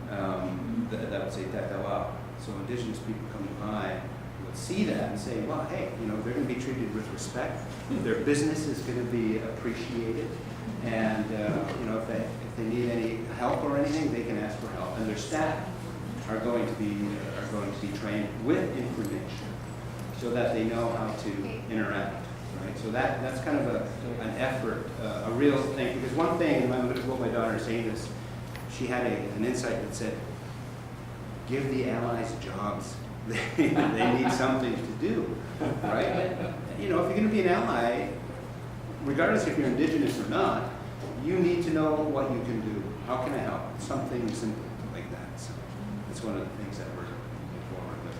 [SPEAKER 1] that would say Takawa. So Indigenous people coming by would see that and say, well, hey, they're going to be treated with respect. Their business is going to be appreciated. And if they need any help or anything, they can ask for help. And their staff are going to be trained with information so that they know how to interact. Right? So that's kind of an effort, a real thing. Because one thing, and I'm going to quote my daughter saying this, she had an insight that said, give the allies jobs. They need something to do, right? If you're going to be an ally, regardless if you're Indigenous or not, you need to know what you can do. How can I help? Something simple like that. So that's one of the things that we're looking forward with.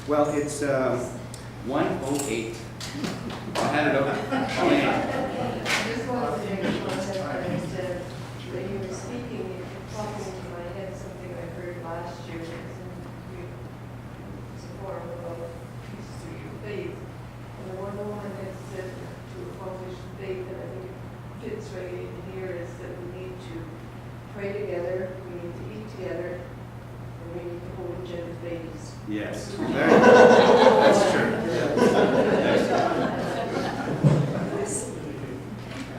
[SPEAKER 1] Well, it's 1:08. I'll hand it over.
[SPEAKER 9] I just wanted to make a comment when you were speaking, it popped into my head something I heard last year. It was a forum about peace through your faith. And the one woman had said to accomplish faith, and I think it fits right in here, is that we need to pray together, we need to eat together, and we need to hold each other's babies.
[SPEAKER 1] Yes. That's true.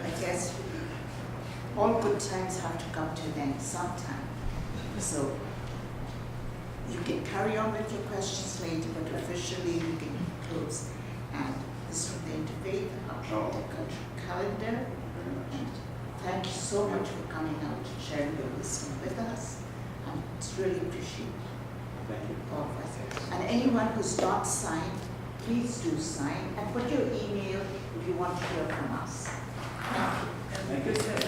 [SPEAKER 8] I guess all good times have to come to an end sometime. So you can carry on with your questions later, but officially we can close. And this is the Interfaith calendar. And thank you so much for coming out and sharing your wisdom with us. And it's really appreciated.
[SPEAKER 1] Thank you.
[SPEAKER 8] All of us. And anyone who's not signed, please do sign and put your email if you want to hear from us.
[SPEAKER 2] And this has